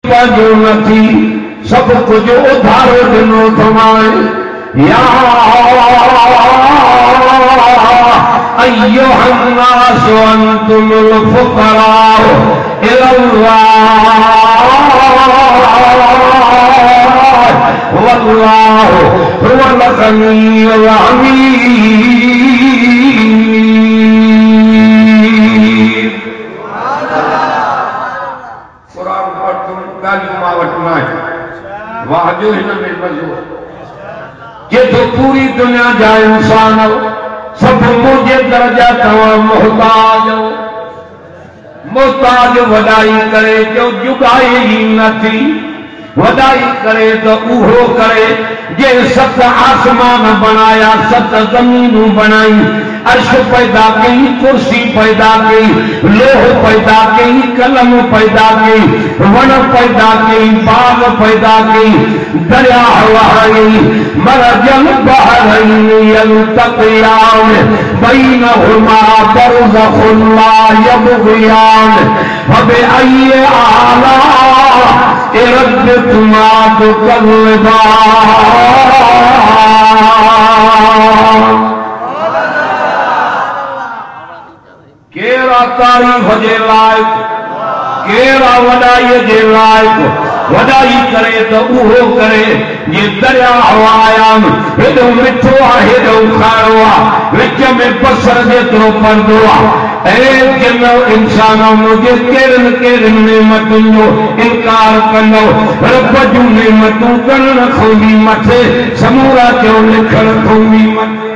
जो नथी सब कुछ उधारो दिनो तमाए या अय्युहन्नास अंतुमुल फुक़राउ इलल्लाह वल्लाहु हुवल गनियुल हमीद। कुरान पढ़ तुम गालियों मां वठना है वाह जो हिन में मज़ो जे तो पूरी दुनिया जा इंसान सब मुझे दर्जा तवा मोहताज वडाई करे जो जुगाई ही न थी वडाई करे तो उहो करे जे सत आसमान बनाया सत जमीनू बनाई अर्श पैदा कई कुर्सी पैदा कई लोह पैदा कई कलम पैदा कई वण पैदा कई बाग पैदा कई दरिया वहाई मरजल बहरैन यल्तक़ियान बैनहुमा बरज़ख़ुन ला यबग़ियान फबिअय्यि आलाइ रब्बिकुमा तुकज़्ज़िबान। केरा तारीफ जे लायक केरा वडाई जे लायक वडाई करे तो उहो करे ये दरिया हवायान हेडो मिठो आ हेडो खारो आ विच में बसर जेतिरो पर्दो आ ऐ जिन इंसानों मुझे केरन केरन नेमतुन जो इनकार कंदो रब जूं नेमतूं करण खोंदी मथे समूरा जो लिखण खोंदी मथे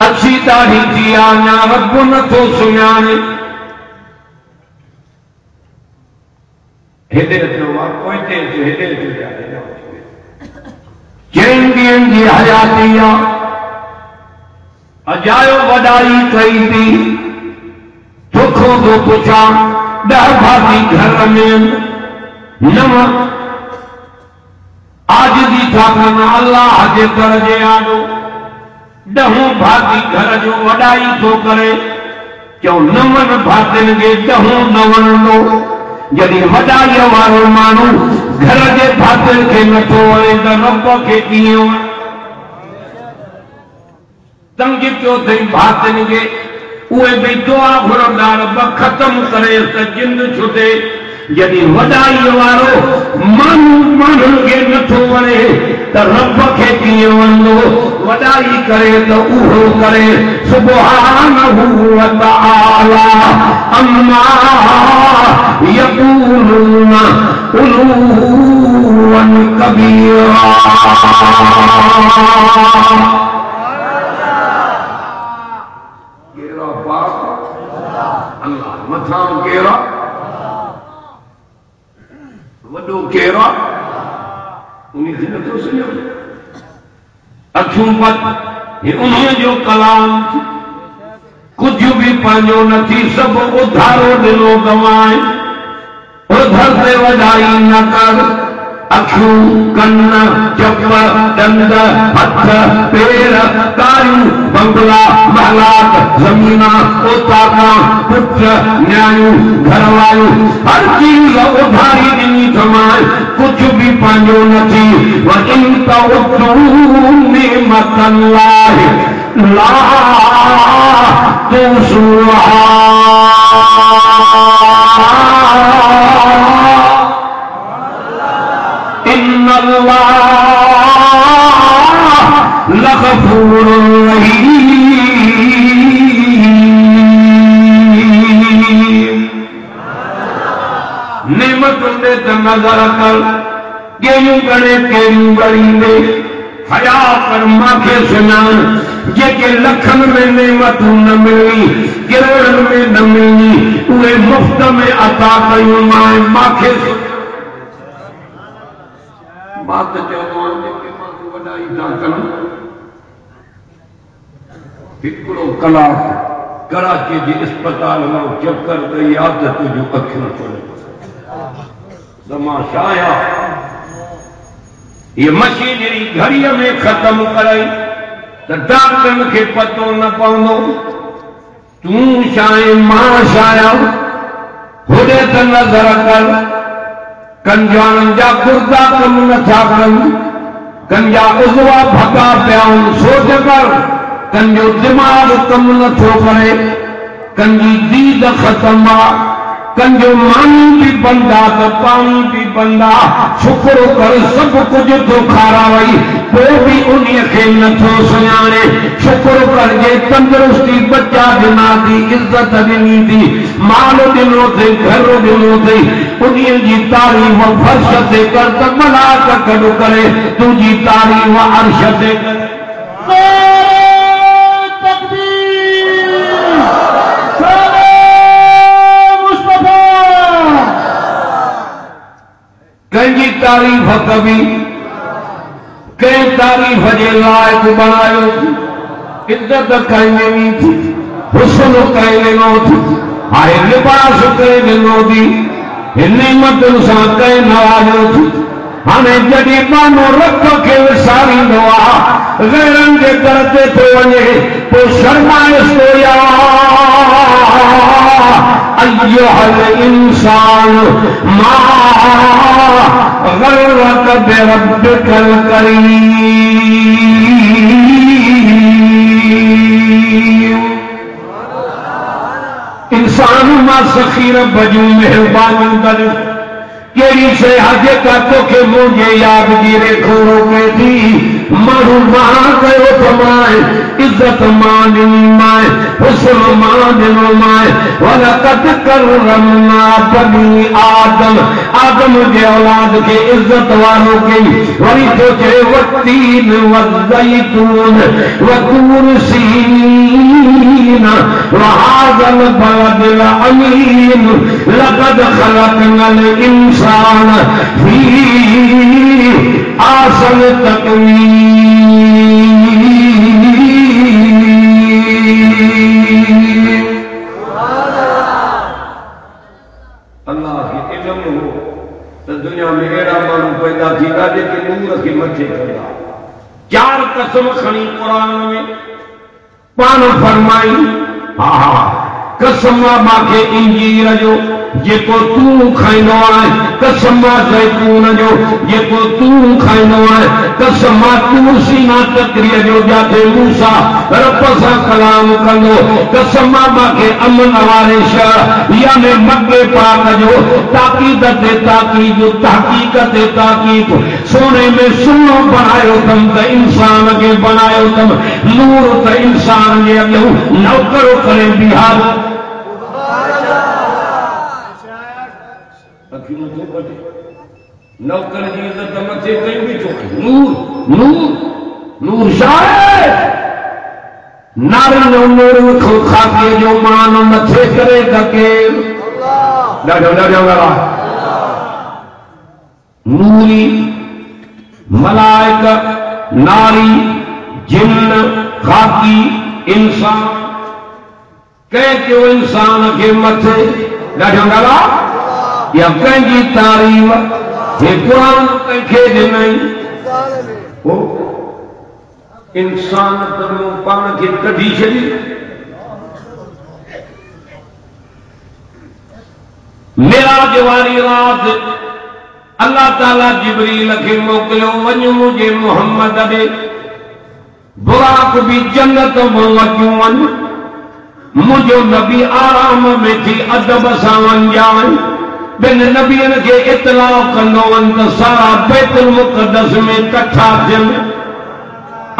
अच्छी दाढ़ी थी आना रब नथो सुञाणे हेॾे अचो कोई ते अचो हेॾे अचो चइनि ॾींहंनि जी हयाती आहे अजायो वॾाई कई थी तोखो थो पुछां 10 भाती घर में नव आज दी ठाकन अल्लाह जे कर जे आडो 10 भाती घर जो वडाई तो करे क्यों 9 भातिन के 10 नवंदो जॾहिं वडाई वारो माण्हू घर जे भातिन खे नथो वणे त रब खे कीअं वणे तंग पियो अथई भातिन खे उहे बि दुआ घुरंदा रब ख़त्म करे त जिंद छुटे यदि वडाई वारो माण्हू खे नथो वणे त रब खे कीअं वणंदो वडाई करे तो उहो करे सुब्हानहु व तआला अम्मा यक़ूलून उलूवन कबीरा। केरा पाक अल्लाह मथां केरा वडो केरा उन्हीं से नथो सुञो अखियूं पत ये उन्हीं जो कलाम कुछ भी पांजो नथी सब उधारो दिलो गवाए उधर से वडाई न कर अखियूं कन चप दंद हथ पेर कारियूं बंगला महलात जमीना ओताका पुत्र न्यायूं घरवायूं हर चीज उधारी ॾिनी कमाए कुछ भी पांजो नथी व इन तउद्दू निअमतल्लाहि ला तुहसूहा। इन्नल्लाह लगफूरुर रहीम। नेमतुन दे नज़र कर केरियूं गणे केरियूं गणींदे हया कर मांखे सुञाण जेके लखन में नेमतूं न मिली करोड़न में न मिली उहे मुफ्त में अता कयूं मांखे मां त चवंदो आहियां जेके माण्हू वॾाई था कनि हिकिड़ो कलाक कराची जे अस्पताल में चक्कर ॾेई आदत जो अखियूं खोले तमाशाया ये मशीनरी घड़ीअ में ख़त्म कराई तो डॉक्टरन के पतो न पवंदो तू शाए मां शाया होॾे त नज़र कर कंजाणनि जा गुर्दा कम नथा कनि कंजा उज़वा भॻा पिया सोच कर कंजो दिमाग़ कम नथो करे कंजी दीद ख़त्म आहे कंजो मानी भी बंदा तो पानी भी बंदा शुक्र कर सब कुछ तो खारावई तो भी उन्हीं के नथो सुञाणे शुक्र कर जे तंदुरुस्ती बच्चा दिना दी इज्जत दिनी थी माल दिनो थे घर दिनो थे उन्हीं जी तारीफ फर्श ते कर त मलाक कॾो करे तुझी तारीफ अर्श ते करे कंहिंजी तारीफ़ कबी कंहिं तारीफ़ जे लाइक़ बनायो इज्जत कई वेंदी थी हुस्न कई वेंदो थी हाणे लिबास कई वेंदो थी नेमतुनि सां कई नवाज़ो थी हाणे जॾहिं मानो रब खे विसारींदो आहे गैरनि जे दर ते थो वञे पोइ शर्माएसि थो अय्युहल इंसान मा गररक बिरब्बिकल करीम इंसान मां सखी रब जूं महिरबानियूं कर कहिड़ी शइ आहे जेका तोखे मुंहिंजे यादि जी रेखो रोके थी माण्हू मां कयो त मां इज़त मां ॾिनी मां हुस्न मां ॾिनो मां वलक़द करमना बनी आदम आदम जे औलाद खे इज़त वारो कई वरी तो चए वतीन वज़ैतून वतूर सीनीन वहाज़ल बलदिल अमीन लक़द खलक़नल इंसान फी आसन तक़वीम अल्लाह के इल्म हो तो दुनिया में अड़ा मानू पैदा थींदा जेके नूर के मथे कंदा चार कसम खणी कुरान में पान फरमाई हा कसम मांखे इंजीर जो जेको तूं खाईंदो आहे कसम ज़ैतून जो जेको तूं खाईंदो आहे कसम तूं सीना तकरीअ जो जाते मूसा रब सां कलाम कंदो कसम मांखे अमन वारे शहर याने मके पाक जो ताक़ीद ते ताक़ीद तहक़ीक़ ते ताक़ीद सोने में सुनो बनायो अथमि त इंसान खे बनायो अथमि नूर त इंसान जे अॻियां नौकरो करे बिहारो नौकर जी इज्जत मथे कई भी चुकी नूर नूर नूर शायद नारी नूर खाके जो मान मथे करे के नूरी मलाइक नारी जिन्न खाकी इंसान कह क्यों इंसान के मथे ॾाढा या कंहिंजी तारीफ़ हे कुरान कंहिंखे ॾिनई हो इंसान त पाण खे कढी छॾी मेराज वारी रात अल्लाह ताला जिब्रील खे मोकिलियो वञ मुंहिंजे मोहम्मद ॾे बुराक भी जन्नत में वटियूं वञ मुंहिंजो नबी आराम में थी अदब सां वञाए बिन नबियन के इतलाउ कंदो वञ त सारा बैतुल मुक़द्दस में कठा थियनि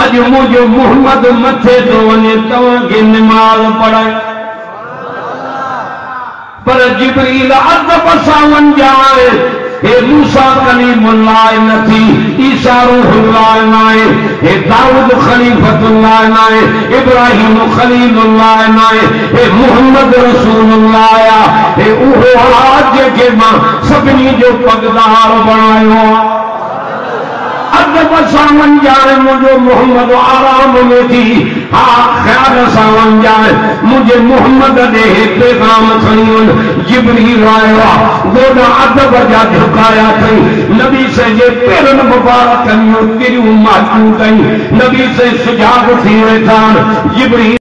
अॼु मुंहिंजो मोहम्मद मथे थो वञे तव्हांखे निमाज़ पढ़ाए पर जिब्रील अदब सां वञाए हे मूसा कलीमुल्लाह न थी ईसा रूहुल्लाह न आहे हे दाऊद खलीफतुल्लाह न आहे इब्राहिम खलीलुल्लाह न आहे हे मुहम्मद रसूलुल्लाह आहे हे उहो आहे जेके मां सभिनी जो पगदार बणायो आहे अदब सां वञाए मुंहिंजो मोहम्मद आराम में थी हा ख़्याल सां वञाए मुंहिंजे मोहम्मद ॾे पैगाम खणी वञ जिब्रील आयो आहे गोॾा अदब जा झुकाया अथई नबी से ये पेरन मुबारक तिरियों माचू गई नबी से सुजाग थी थान जिब्रील